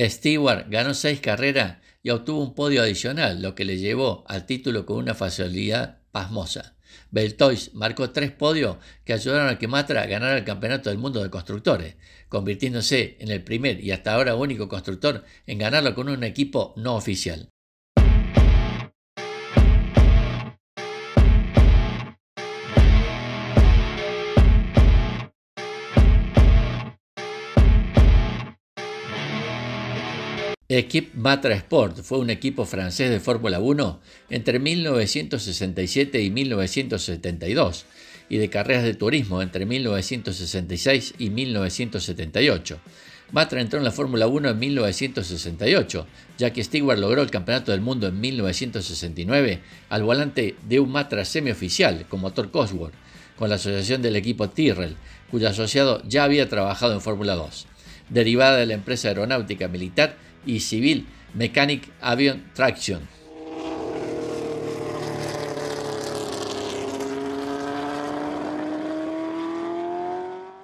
Stewart ganó 6 carreras y obtuvo un podio adicional, lo que le llevó al título con una facilidad pasmosa. Beltois marcó 3 podios que ayudaron a que Matra ganara el Campeonato del Mundo de Constructores, convirtiéndose en el primer y hasta ahora único constructor en ganarlo con un equipo no oficial. Equipe Matra Sport fue un equipo francés de Fórmula 1 entre 1967 y 1972 y de carreras de turismo entre 1966 y 1978. Matra entró en la Fórmula 1 en 1968, ya que Stewart logró el Campeonato del Mundo en 1969 al volante de un Matra semioficial con motor Cosworth, con la asociación del equipo Tyrrell, cuyo asociado ya había trabajado en Fórmula 2, derivada de la empresa aeronáutica militar y civil Mechanic Aviation Traction.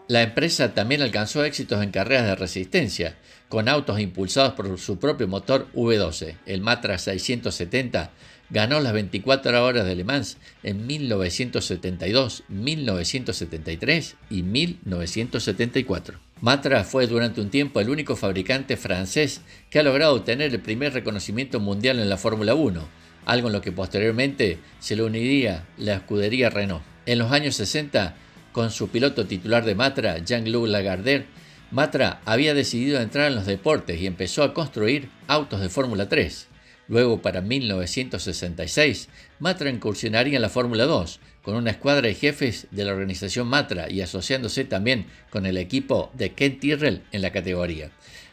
La empresa también alcanzó éxitos en carreras de resistencia, con autos impulsados por su propio motor V12. El Matra 670 ganó las 24 horas de Le Mans en 1972, 1973 y 1974. Matra fue durante un tiempo el único fabricante francés que ha logrado obtener el primer reconocimiento mundial en la Fórmula 1, algo en lo que posteriormente se le uniría la escudería Renault. En los años 60, con su piloto titular de Matra, Jean-Luc Lagardère, Matra había decidido entrar en los deportes y empezó a construir autos de Fórmula 3. Luego, para 1966, Matra incursionaría en la Fórmula 2, con una escuadra de jefes de la organización Matra y asociándose también con el equipo de Ken Tyrrell en la categoría.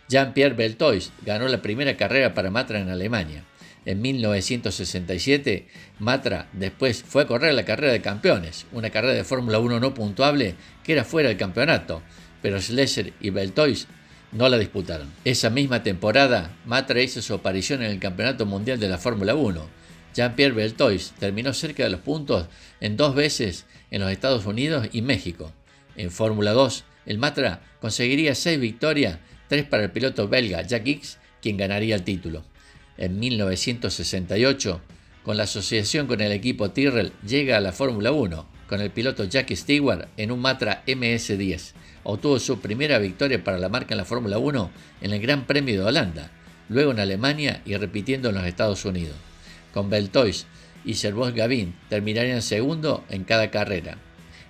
Jean-Pierre Beltois ganó la primera carrera para Matra en Alemania. En 1967, Matra después fue a correr la carrera de campeones, una carrera de Fórmula 1 no puntuable que era fuera del campeonato, pero Schlesser y Beltois no la disputaron. Esa misma temporada, Matra hizo su aparición en el Campeonato Mundial de la Fórmula 1. Jean-Pierre Beltois terminó cerca de los puntos en 2 veces en los Estados Unidos y México. En Fórmula 2, el Matra conseguiría 6 victorias, 3 para el piloto belga Jack Ickx, quien ganaría el título. En 1968, con la asociación con el equipo Tyrrell, llega a la Fórmula 1 con el piloto Jack Stewart en un Matra MS-10. Obtuvo su primera victoria para la marca en la Fórmula 1 en el Gran Premio de Holanda, luego en Alemania y repitiendo en los Estados Unidos. Con Beltois y Servoz Gavin terminarían segundo en cada carrera.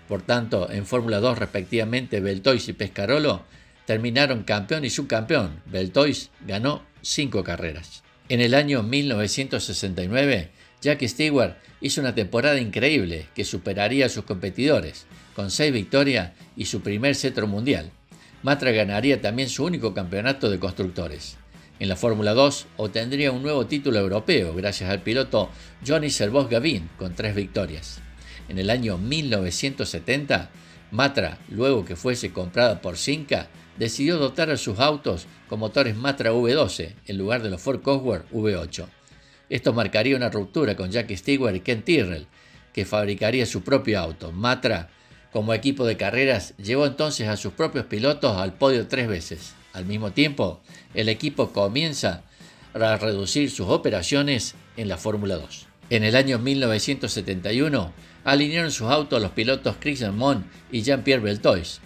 Por tanto, en Fórmula 2 respectivamente, Beltois y Pescarolo terminaron campeón y subcampeón. Beltois ganó 5 carreras. En el año 1969, Jack Stewart hizo una temporada increíble que superaría a sus competidores, con 6 victorias y su primer cetro mundial. Matra ganaría también su único campeonato de constructores. En la Fórmula 2 obtendría un nuevo título europeo gracias al piloto Johnny Servoz Gavin con 3 victorias. En el año 1970, Matra, luego que fuese comprada por Simca, decidió dotar a sus autos con motores Matra V12 en lugar de los Ford Cosworth V8. Esto marcaría una ruptura con Jack Stewart y Ken Tyrrell, que fabricaría su propio auto. Matra, como equipo de carreras, llevó entonces a sus propios pilotos al podio 3 veces. Al mismo tiempo, el equipo comienza a reducir sus operaciones en la Fórmula 2. En el año 1971, alinearon sus autos los pilotos Chris Amon y Jean-Pierre Beltois.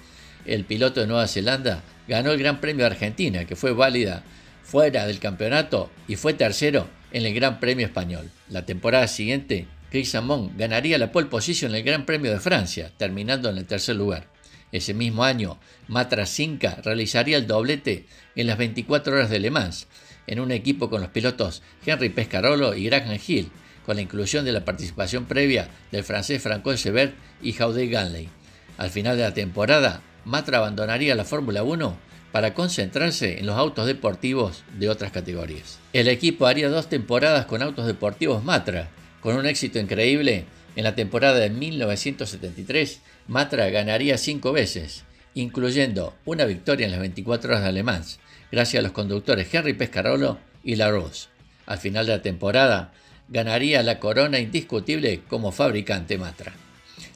El piloto de Nueva Zelanda ganó el Gran Premio de Argentina, que fue válida fuera del campeonato, y fue tercero en el Gran Premio Español. La temporada siguiente, Chris Amon ganaría la pole position en el Gran Premio de Francia, terminando en el tercer lugar. Ese mismo año, Matra Simca realizaría el doblete en las 24 horas de Le Mans, en un equipo con los pilotos Henry Pescarolo y Graham Hill, con la inclusión de la participación previa del francés Francois Sebert y Jaudet Ganley. Al final de la temporada, Matra abandonaría la Fórmula 1 para concentrarse en los autos deportivos de otras categorías. El equipo haría 2 temporadas con autos deportivos Matra, con un éxito increíble. En la temporada de 1973, Matra ganaría 5 veces, incluyendo una victoria en las 24 horas de Le Mans, gracias a los conductores Henry Pescarolo y Larose. Al final de la temporada, ganaría la corona indiscutible como fabricante Matra.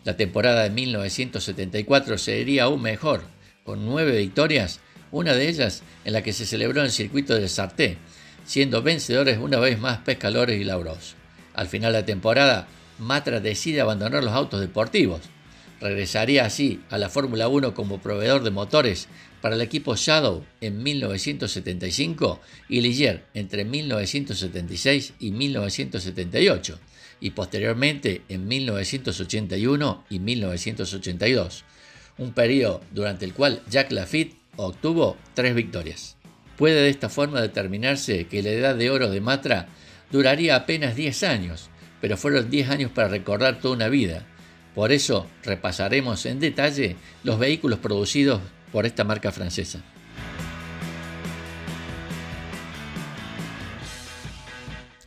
La temporada de 1974 sería aún mejor, con 9 victorias, una de ellas en la que se celebró en el circuito de Sarthe, siendo vencedores una vez más Pescadores y Larousse. Al final de la temporada, Matra decide abandonar los autos deportivos. Regresaría así a la Fórmula 1 como proveedor de motores para el equipo Shadow en 1975 y Ligier entre 1976 y 1978 y posteriormente en 1981 y 1982, un periodo durante el cual Jacques Laffite obtuvo 3 victorias. Puede de esta forma determinarse que la edad de oro de Matra duraría apenas 10 años, pero fueron 10 años para recordar toda una vida. Por eso repasaremos en detalle los vehículos producidos por esta marca francesa.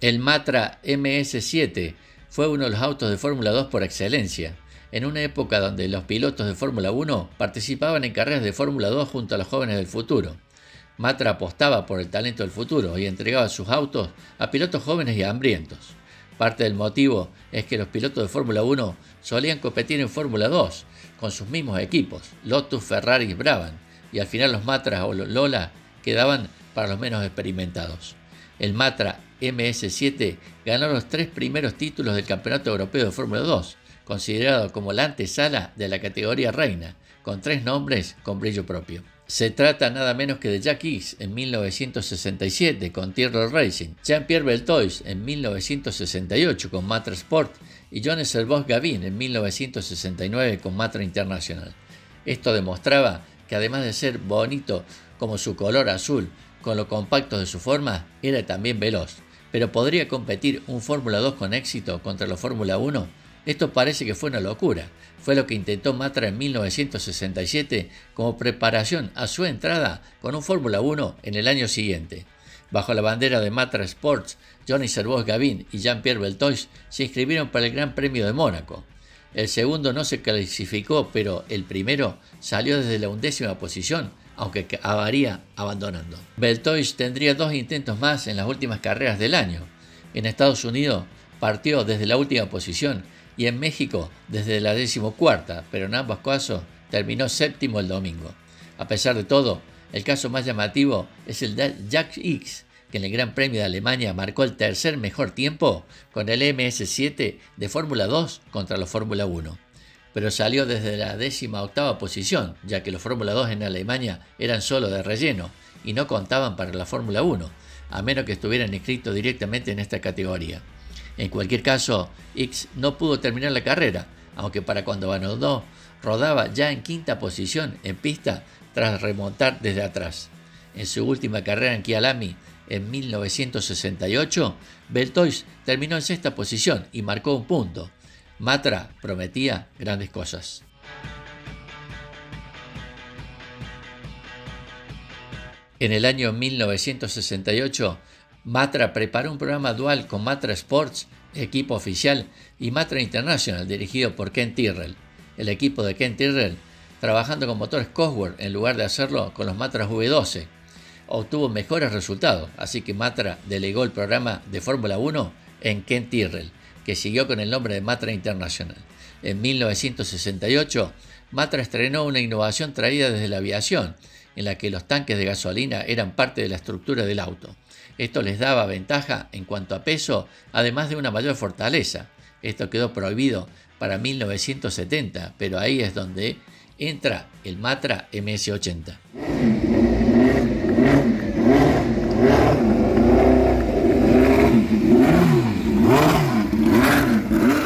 El Matra MS7 fue uno de los autos de Fórmula 2 por excelencia, en una época donde los pilotos de Fórmula 1 participaban en carreras de Fórmula 2 junto a los jóvenes del futuro. Matra apostaba por el talento del futuro y entregaba sus autos a pilotos jóvenes y hambrientos. Parte del motivo es que los pilotos de Fórmula 1 solían competir en Fórmula 2 con sus mismos equipos, Lotus, Ferrari y Brabham, y al final los Matras o los Lola quedaban para los menos experimentados. El Matra MS7 ganó los 3 primeros títulos del Campeonato Europeo de Fórmula 2, considerado como la antesala de la categoría reina, con 3 nombres con brillo propio. Se trata nada menos que de Jack Hicks en 1967 con Tyrrell Racing, Jean-Pierre Beltoise en 1968 con Matra Sport y Johnny Servoz-Gavin en 1969 con Matra International. Esto demostraba que además de ser bonito como su color azul, con lo compacto de su forma, era también veloz. Pero ¿podría competir un Fórmula 2 con éxito contra los Fórmula 1? Esto parece que fue una locura. Fue lo que intentó Matra en 1967 como preparación a su entrada con un Fórmula 1 en el año siguiente. Bajo la bandera de Matra Sports, Johnny Servoz-Gavin y Jean-Pierre Beltoise se inscribieron para el Gran Premio de Mónaco. El segundo no se clasificó, pero el primero salió desde la 11ª posición, aunque acabaría abandonando. Beltoise tendría 2 intentos más en las últimas carreras del año. En Estados Unidos partió desde la última posición y en México desde la 14ª, pero en ambos casos terminó 7º el domingo. A pesar de todo, el caso más llamativo es el de Jack Hicks, que en el Gran Premio de Alemania marcó el tercer mejor tiempo con el MS7 de Fórmula 2 contra los Fórmula 1. Pero salió desde la 18ª posición, ya que los Fórmula 2 en Alemania eran solo de relleno y no contaban para la Fórmula 1, a menos que estuvieran inscritos directamente en esta categoría. En cualquier caso, Hicks no pudo terminar la carrera, aunque para cuando abandonó, rodaba ya en 5ª posición en pista tras remontar desde atrás. En su última carrera en Kyalami, en 1968, Beltoise terminó en 6ª posición y marcó un punto. Matra prometía grandes cosas. En el año 1968, Matra preparó un programa dual con Matra Sports, equipo oficial, y Matra International, dirigido por Ken Tyrrell. El equipo de Ken Tyrrell, trabajando con motores Cosworth en lugar de hacerlo con los Matras V12, obtuvo mejores resultados, así que Matra delegó el programa de Fórmula 1 en Ken Tyrrell, que siguió con el nombre de Matra International. En 1968, Matra estrenó una innovación traída desde la aviación, en la que los tanques de gasolina eran parte de la estructura del auto. Esto les daba ventaja en cuanto a peso, además de una mayor fortaleza. Esto quedó prohibido para 1970, pero ahí es donde entra el Matra MS80.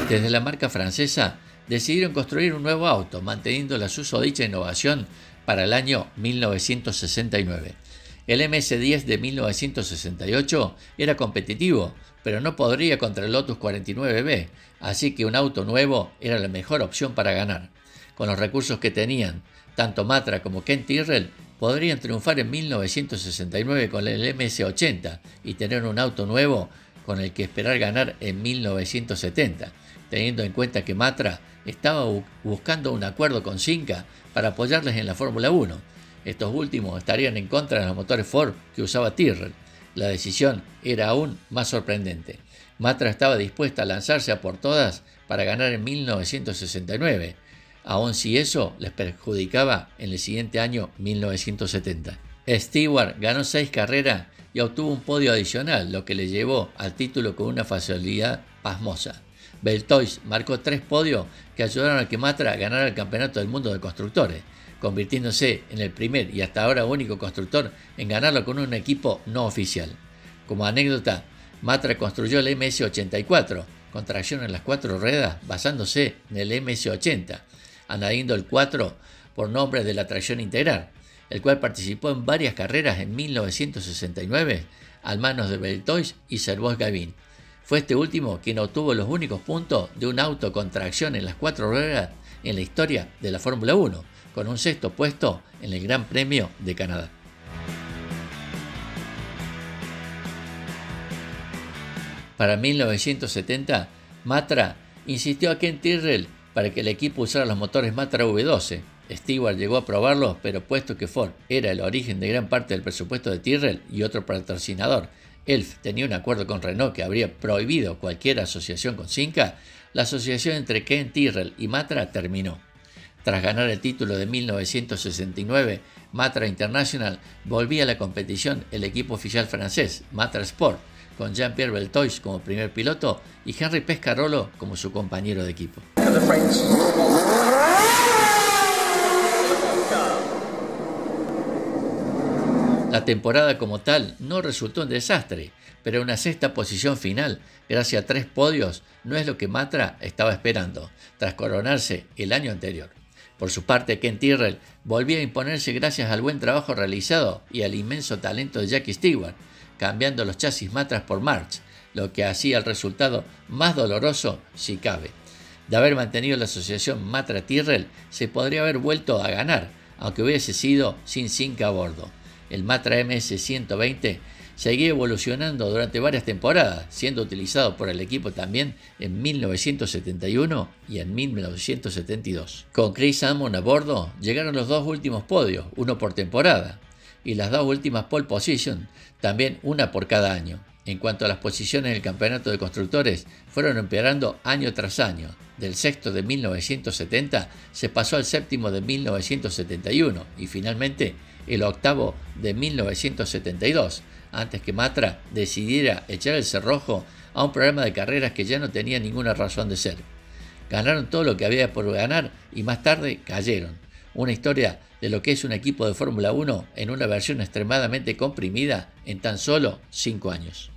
Desde la marca francesa decidieron construir un nuevo auto, manteniendo la susodicha innovación para el año 1969. El MS10 de 1968 era competitivo, pero no podría contra el Lotus 49B, así que un auto nuevo era la mejor opción para ganar. Con los recursos que tenían, tanto Matra como Ken Tyrrell podrían triunfar en 1969 con el MS80 y tener un auto nuevo con el que esperar ganar en 1970, teniendo en cuenta que Matra estaba buscando un acuerdo con Simca para apoyarles en la Fórmula 1. Estos últimos estarían en contra de los motores Ford que usaba Tyrrell. La decisión era aún más sorprendente. Matra estaba dispuesta a lanzarse a por todas para ganar en 1969, aun si eso les perjudicaba en el siguiente año 1970. Stewart ganó 6 carreras y obtuvo un podio adicional, lo que le llevó al título con una facilidad pasmosa. Beltoise marcó 3 podios que ayudaron a que Matra ganara el Campeonato del Mundo de Constructores, convirtiéndose en el primer y hasta ahora único constructor en ganarlo con un equipo no oficial. Como anécdota, Matra construyó el MS-84 con tracción en las 4 ruedas basándose en el MS-80, añadiendo el 4 por nombre de la tracción integral, el cual participó en varias carreras en 1969 a manos de Beltoise y Servoz-Gavin. Fue este último quien obtuvo los únicos puntos de un auto con tracción en las 4 ruedas en la historia de la Fórmula 1, con un 6º puesto en el Gran Premio de Canadá. Para 1970, Matra insistió a Ken Tyrrell para que el equipo usara los motores Matra V12. Stewart llegó a probarlos, pero puesto que Ford era el origen de gran parte del presupuesto de Tyrrell y otro patrocinador, Elf tenía un acuerdo con Renault que habría prohibido cualquier asociación con Simca, la asociación entre Ken Tyrrell y Matra terminó. Tras ganar el título de 1969, Matra International volvía a la competición el equipo oficial francés, Matra Sport, con Jean-Pierre Beltoise como primer piloto y Henri Pescarolo como su compañero de equipo. La temporada como tal no resultó un desastre, pero una 6ª posición final, gracias a 3 podios, no es lo que Matra estaba esperando, tras coronarse el año anterior. Por su parte, Ken Tyrrell volvía a imponerse gracias al buen trabajo realizado y al inmenso talento de Jackie Stewart, cambiando los chasis Matra por March, lo que hacía el resultado más doloroso si cabe. De haber mantenido la asociación Matra-Tyrrell, se podría haber vuelto a ganar, aunque hubiese sido sin Simca a bordo. El Matra MS-120 seguía evolucionando durante varias temporadas, siendo utilizado por el equipo también en 1971 y en 1972. Con Chris Amon a bordo, llegaron los 2 últimos podios, uno por temporada, y las 2 últimas pole position, también una por cada año. En cuanto a las posiciones del campeonato de constructores, fueron empeorando año tras año. Del 6º de 1970 se pasó al 7º de 1971 y finalmente el 8º de 1972, antes que Matra decidiera echar el cerrojo a un programa de carreras que ya no tenía ninguna razón de ser. Ganaron todo lo que había por ganar y más tarde cayeron. Una historia de lo que es un equipo de Fórmula 1 en una versión extremadamente comprimida en tan solo 5 años.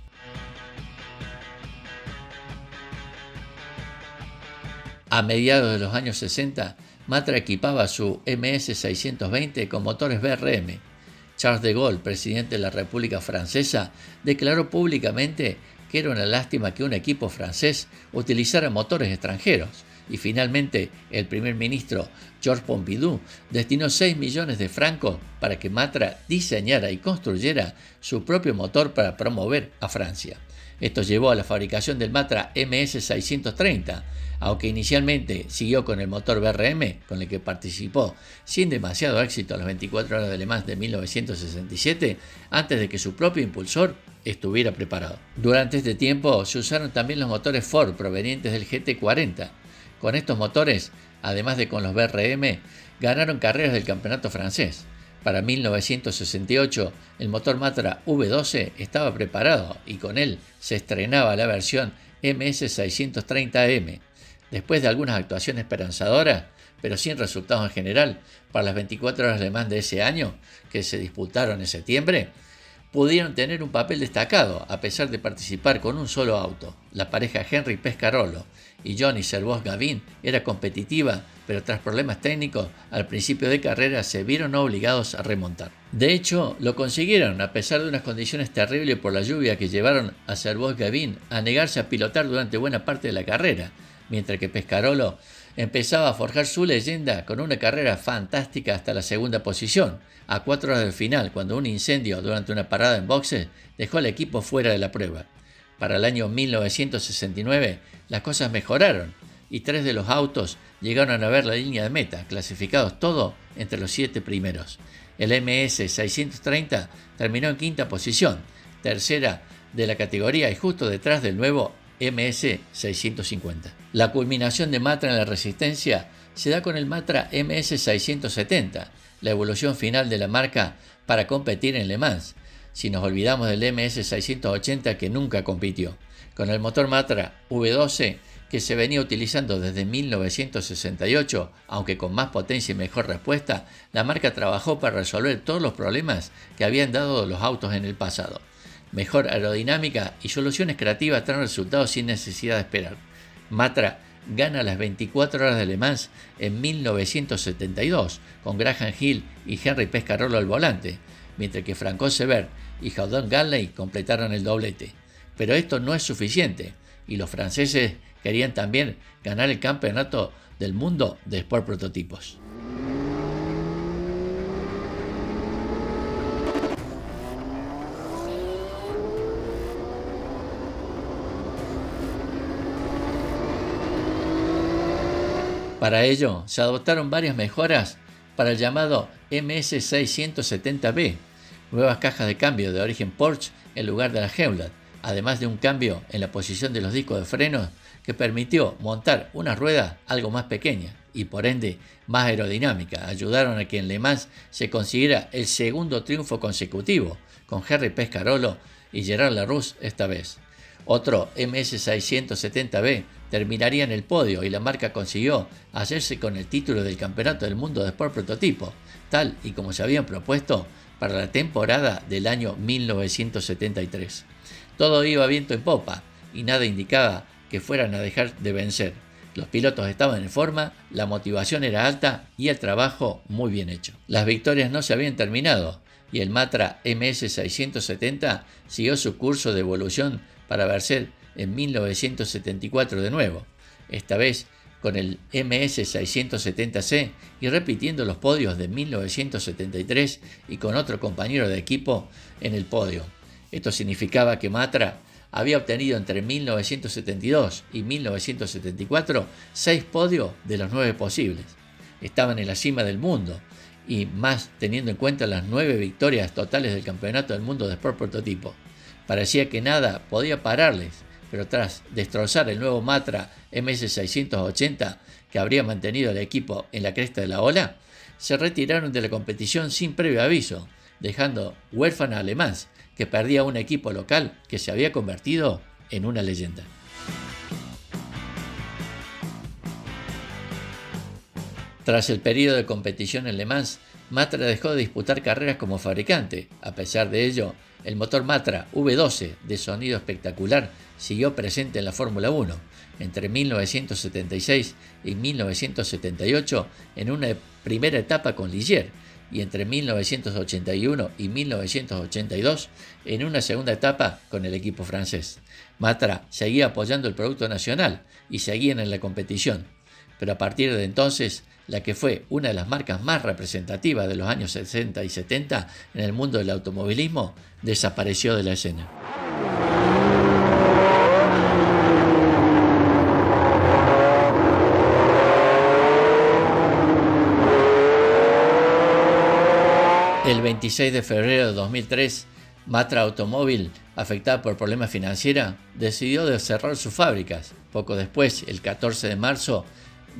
A mediados de los años 60, Matra equipaba su MS-620 con motores BRM. Charles de Gaulle, presidente de la República Francesa, declaró públicamente que era una lástima que un equipo francés utilizara motores extranjeros, y finalmente el primer ministro Georges Pompidou destinó 6 millones de francos para que Matra diseñara y construyera su propio motor para promover a Francia. Esto llevó a la fabricación del Matra MS-630, aunque inicialmente siguió con el motor BRM, con el que participó sin demasiado éxito a las 24 horas de Le Mans de 1967, antes de que su propio impulsor estuviera preparado. Durante este tiempo se usaron también los motores Ford provenientes del GT40. Con estos motores, además de con los BRM, ganaron carreras del campeonato francés. Para 1968, el motor Matra V12 estaba preparado y con él se estrenaba la versión MS630M. Después de algunas actuaciones esperanzadoras, pero sin resultados en general, para las 24 horas de Le Mans de ese año, que se disputaron en septiembre, pudieron tener un papel destacado a pesar de participar con un solo auto. La pareja Henri Pescarolo y Johnny Servoz-Gavin era competitiva, pero tras problemas técnicos al principio de carrera se vieron obligados a remontar. De hecho, lo consiguieron a pesar de unas condiciones terribles por la lluvia que llevaron a Servoz-Gavin a negarse a pilotar durante buena parte de la carrera, mientras que Pescarolo empezaba a forjar su leyenda con una carrera fantástica hasta la segunda posición, a 4 horas del final, cuando un incendio durante una parada en boxes dejó al equipo fuera de la prueba. Para el año 1969 las cosas mejoraron y 3 de los autos llegaron a ver la línea de meta, clasificados todos entre los 7 primeros. El MS630 terminó en 5ª posición, tercera de la categoría y justo detrás del nuevo MS650. La culminación de Matra en la resistencia se da con el Matra MS670. La evolución final de la marca para competir en Le Mans, si nos olvidamos del MS680 que nunca compitió. Con el motor Matra V12 que se venía utilizando desde 1968, aunque con más potencia y mejor respuesta, la marca trabajó para resolver todos los problemas que habían dado los autos en el pasado. Mejor aerodinámica y soluciones creativas traen resultados sin necesidad de esperar. Matra gana las 24 horas de Le Mans en 1972, con Graham Hill y Henry Pescarolo al volante, mientras que Francois Sever y Howden Ganley completaron el doblete. Pero esto no es suficiente, y los franceses querían también ganar el campeonato del mundo de Sport Prototipos. Para ello, se adoptaron varias mejoras para el llamado MS670B, nuevas cajas de cambio de origen Porsche en lugar de la Hewlett, además de un cambio en la posición de los discos de frenos que permitió montar una rueda algo más pequeña y por ende más aerodinámica. Ayudaron a que en Le Mans se consiguiera el segundo triunfo consecutivo, con Henry Pescarolo y Gerard Larousse esta vez. Otro MS670B terminaría en el podio y la marca consiguió hacerse con el título del Campeonato del Mundo de Sport Prototipo, tal y como se habían propuesto para la temporada del año 1973. Todo iba viento en popa y nada indicaba que fueran a dejar de vencer. Los pilotos estaban en forma, la motivación era alta y el trabajo muy bien hecho. Las victorias no se habían terminado y el Matra MS670 siguió su curso de evolución para vencer en 1974 de nuevo, esta vez con el MS670C y repitiendo los podios de 1973 y con otro compañero de equipo en el podio. Esto significaba que Matra había obtenido entre 1972 y 1974 6 podios de los 9 posibles. Estaban en la cima del mundo y más teniendo en cuenta las 9 victorias totales del Campeonato del Mundo de Sport Prototipo. Parecía que nada podía pararles, pero tras destrozar el nuevo Matra MS680 que habría mantenido al equipo en la cresta de la ola, se retiraron de la competición sin previo aviso, dejando huérfana a Le Mans, que perdía un equipo local que se había convertido en una leyenda. Tras el periodo de competición en Le Mans, Matra dejó de disputar carreras como fabricante. A pesar de ello, el motor Matra V12 de sonido espectacular siguió presente en la Fórmula 1 entre 1976 y 1978 en una primera etapa con Ligier y entre 1981 y 1982 en una segunda etapa con el equipo francés. Matra seguía apoyando el producto nacional y seguían en la competición, pero a partir de entonces, la que fue una de las marcas más representativas de los años 60 y 70 en el mundo del automovilismo, desapareció de la escena. El 26 de febrero de 2003, Matra Automóvil, afectada por problemas financieros, decidió cerrar sus fábricas. Poco después, el 14 de marzo,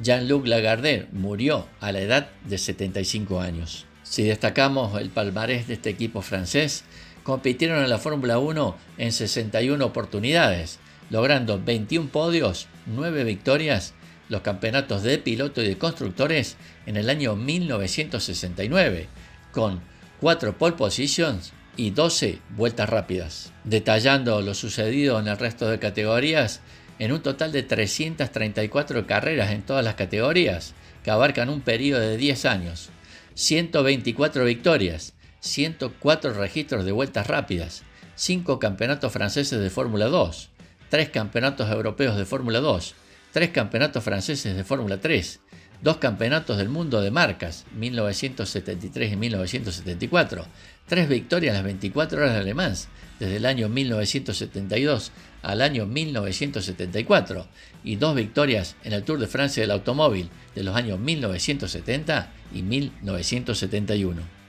Jean-Luc Lagardère murió a la edad de 75 años. Si destacamos el palmarés de este equipo francés, compitieron en la Fórmula 1 en 61 oportunidades, logrando 21 podios, 9 victorias, los campeonatos de piloto y de constructores en el año 1969, con 4 pole positions y 12 vueltas rápidas. Detallando lo sucedido en el resto de categorías, en un total de 334 carreras en todas las categorías, que abarcan un periodo de 10 años, 124 victorias, 104 registros de vueltas rápidas, 5 campeonatos franceses de Fórmula 2, 3 campeonatos europeos de Fórmula 2, 3 campeonatos franceses de Fórmula 3, 2 campeonatos del mundo de marcas, 1973 y 1974, 3 victorias en las 24 horas de Le Mans, desde el año 1972 al año 1974, y 2 victorias en el Tour de Francia del automóvil de los años 1970 y 1971.